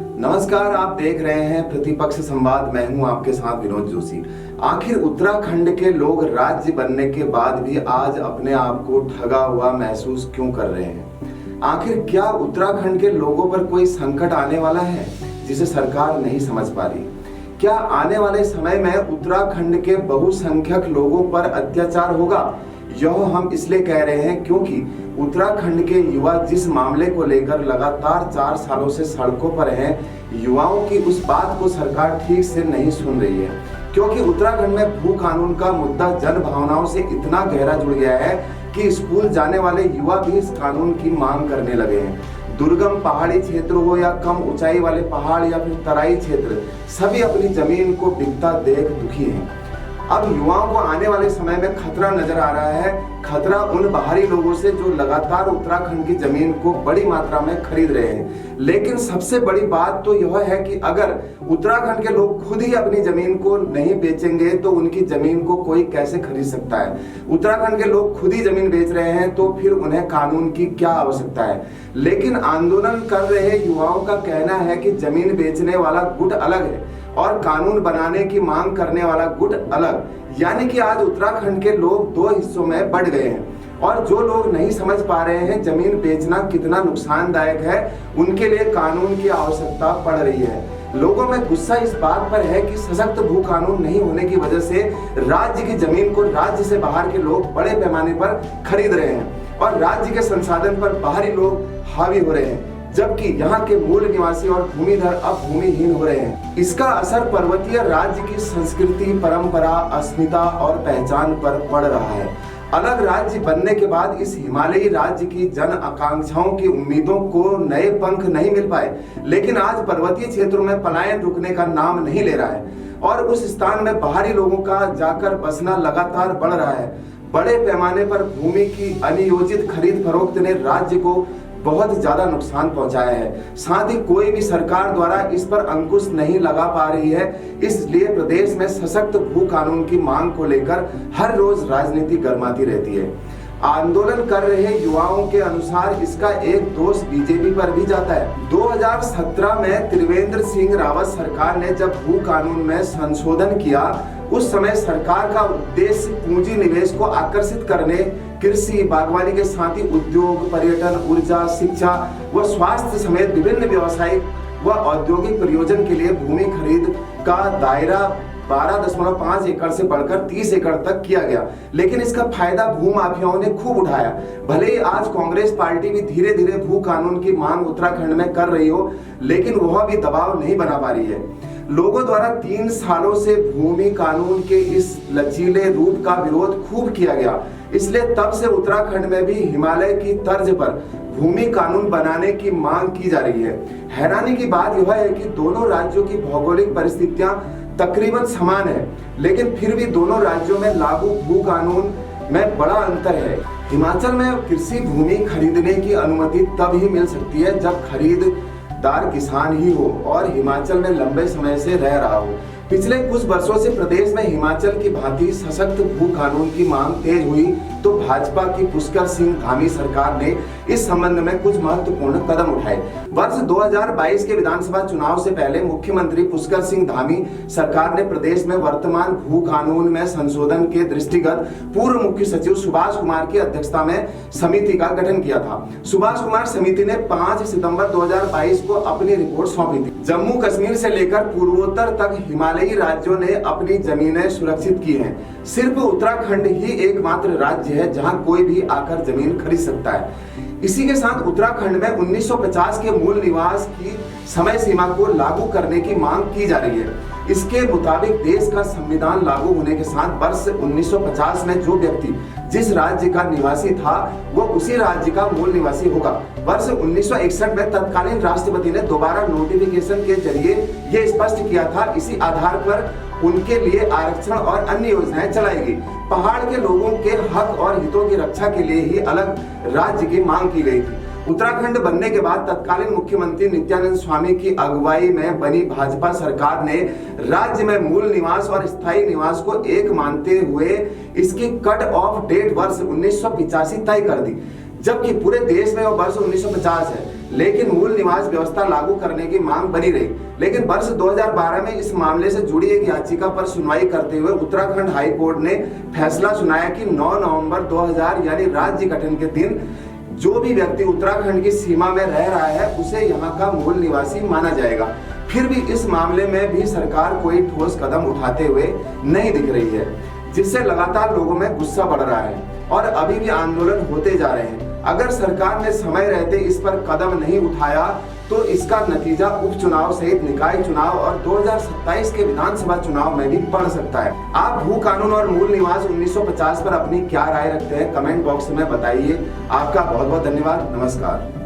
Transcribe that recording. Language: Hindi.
नमस्कार, आप देख रहे हैं प्रतिपक्ष संवाद। मैं हूं आपके साथ विनोद जोशी। आखिर उत्तराखंड के लोग राज्य बनने के बाद भी आज अपने आप को ठगा हुआ महसूस क्यों कर रहे हैं? आखिर क्या उत्तराखंड के लोगों पर कोई संकट आने वाला है जिसे सरकार नहीं समझ पा रही? क्या आने वाले समय में उत्तराखंड के बहुसंख्यक लोगों पर अत्याचार होगा? यह हम इसलिए कह रहे हैं क्योंकि उत्तराखंड के युवा जिस मामले को लेकर लगातार 4 सालों से सड़कों पर हैं, युवाओं की उस बात को सरकार ठीक से नहीं सुन रही है। क्योंकि उत्तराखंड में भू कानून का मुद्दा जन भावनाओं से इतना गहरा जुड़ गया है कि स्कूल जाने वाले युवा भी इस कानून की मांग करने लगे हैं। दुर्गम पहाड़ी क्षेत्र हो या कम ऊंचाई वाले पहाड़ या फिर तराई क्षेत्र, सभी अपनी जमीन को बिकता देख दुखी हैं। अब युवाओं को आने वाले समय में खतरा नजर आ रहा है। खतरा उन बाहरी लोगों से जो लगातार उत्तराखंड की जमीन को बड़ी मात्रा में खरीद रहे हैं। लेकिन सबसे बड़ी बात तो यह है कि अगर उत्तराखंड के लोग खुद ही अपनी जमीन को नहीं बेचेंगे तो उनकी जमीन को कोई कैसे खरीद सकता है? उत्तराखंड के लोग खुद ही जमीन बेच रहे हैं तो फिर उन्हें कानून की क्या आवश्यकता है? लेकिन आंदोलन कर रहे युवाओं का कहना है कि जमीन बेचने वाला गुट अलग है और कानून बनाने की मांग करने वाला गुट अलग। यानी कि आज उत्तराखंड के लोग 2 हिस्सों में बढ़ गए हैं और जो लोग नहीं समझ पा रहे हैं जमीन बेचना कितना नुकसानदायक है, उनके लिए कानून की आवश्यकता पड़ रही है। लोगों में गुस्सा इस बात पर है कि सशक्त भू कानून नहीं होने की वजह से राज्य की जमीन को राज्य से बाहर के लोग बड़े पैमाने पर खरीद रहे हैं और राज्य के संसाधन पर बाहरी लोग हावी हो रहे हैं, जबकि यहाँ के मूल निवासी और भूमिधर अब भूमिहीन हो रहे हैं। इसका असर पर्वतीय राज्य की संस्कृति, परंपरा, अस्मिता और पहचान पर पड़ रहा है। अलग राज्य बनने के बाद इस हिमालयी राज्य की जन आकांक्षाओं की उम्मीदों को नए पंख नहीं मिल पाए, लेकिन आज पर्वतीय क्षेत्रों में पलायन रुकने का नाम नहीं ले रहा है और उस स्थान में बाहरी लोगों का जाकर बसना लगातार बढ़ रहा है। बड़े पैमाने पर भूमि की अनियोजित खरीद फरोख्त ने राज्य को बहुत ज्यादा नुकसान पहुंचाया है। साथ ही कोई भी सरकार द्वारा इस पर अंकुश नहीं लगा पा रही है। इसलिए प्रदेश में सशक्त भू कानून की मांग को लेकर हर रोज राजनीति गरमाती रहती है। आंदोलन कर रहे युवाओं के अनुसार इसका एक दोष बीजेपी पर भी जाता है। 2017 में त्रिवेंद्र सिंह रावत सरकार ने जब भू कानून में संशोधन किया, उस समय सरकार का उद्देश्य पूंजी निवेश को आकर्षित करने, कृषि, बागवानी के साथ ही उद्योग, पर्यटन, ऊर्जा, शिक्षा व स्वास्थ्य समेत विभिन्न व्यवसायिक व औद्योगिक प्रयोजन के लिए भूमि खरीद का दायरा 12.5 एकड़ से बढ़कर 30 एकड़ तक किया गया। लेकिन इसका फायदा भूमाफियाओं ने खूब उठाया। भले ही आज कांग्रेस पार्टी भी धीरे धीरे भू कानून की मांग उत्तराखंड में कर रही हो, लेकिन वह भी दबाव नहीं बना पा रही है। लोगों द्वारा 3 सालों से भूमि कानून के इस लचीले रूप का विरोध खूब किया गया। इसलिए तब से उत्तराखंड में भी हिमालय की तर्ज पर भूमि कानून बनाने की मांग की जा रही है। हैरानी की बात यह है कि दोनों राज्यों की भौगोलिक परिस्थितियां तकरीबन समान है, लेकिन फिर भी दोनों राज्यों में लागू भू कानून में बड़ा अंतर है। हिमाचल में कृषि भूमि खरीदने की अनुमति तब ही मिल सकती है जब खरीददार किसान ही हो और हिमाचल में लंबे समय से रह रहा हो। पिछले कुछ वर्षों से प्रदेश में हिमाचल की भांति सशक्त भू कानून की मांग तेज हुई तो भाजपा की पुष्कर सिंह धामी सरकार ने इस संबंध में कुछ महत्वपूर्ण कदम उठाए। वर्ष 2022 के विधानसभा चुनाव से पहले मुख्यमंत्री पुष्कर सिंह धामी सरकार ने प्रदेश में वर्तमान भू कानून में संशोधन के दृष्टिगत पूर्व मुख्य सचिव सुभाष कुमार की अध्यक्षता में समिति का गठन किया था। सुभाष कुमार समिति ने 5 सितंबर 2022 को अपनी रिपोर्ट सौंपी थी। जम्मू कश्मीर से लेकर पूर्वोत्तर तक हिमालयी राज्यों ने अपनी जमीनें सुरक्षित की हैं। सिर्फ उत्तराखंड ही एकमात्र राज्य है जहां कोई भी आकर जमीन खरीद सकता है। इसी के साथ उत्तराखंड में 1950 के मूल निवास की समय सीमा को लागू करने की मांग की जा रही है। इसके मुताबिक देश का संविधान लागू होने के साथ वर्ष 1950 में जो व्यक्ति जिस राज्य का निवासी था वो उसी राज्य का मूल निवासी होगा। वर्ष 1961 में तत्कालीन राष्ट्रपति ने दोबारा नोटिफिकेशन के जरिए ये स्पष्ट किया था। इसी आधार पर उनके लिए आरक्षण और अन्य योजनाएं चलाई गई। पहाड़ के लोगों के हक और हितों की रक्षा के लिए ही अलग राज्य की मांग की गई थी। उत्तराखंड बनने के बाद तत्कालीन मुख्यमंत्री नित्यानंद स्वामी की अगुवाई में बनी भाजपा सरकार ने राज्य में मूल निवास और स्थायी निवास को एक मानते हुए इसकी कट ऑफ डेट वर्ष 1985 तय कर दी, जबकि पूरे देश में वो वर्ष 1950 है। लेकिन मूल निवास व्यवस्था लागू करने की मांग बनी रही। लेकिन वर्ष 2012 में इस मामले से जुड़ी एक याचिका पर सुनवाई करते हुए उत्तराखंड हाई कोर्ट ने फैसला सुनाया कि 9 नवंबर 2000 यानी राज्य गठन के दिन जो भी व्यक्ति उत्तराखंड की सीमा में रह रहा है उसे यहाँ का मूल निवासी माना जाएगा। फिर भी इस मामले में भी सरकार कोई ठोस कदम उठाते हुए नहीं दिख रही है, जिससे लगातार लोगों में गुस्सा बढ़ रहा है और अभी भी आंदोलन होते जा रहे हैं। अगर सरकार ने समय रहते इस पर कदम नहीं उठाया तो इसका नतीजा उपचुनाव सहित निकाय चुनाव और 2027 के विधानसभा चुनाव में भी पड़ सकता है। आप भू कानून और मूल निवास 1950 पर अपनी क्या राय रखते हैं, कमेंट बॉक्स में बताइए। आपका बहुत बहुत धन्यवाद। नमस्कार।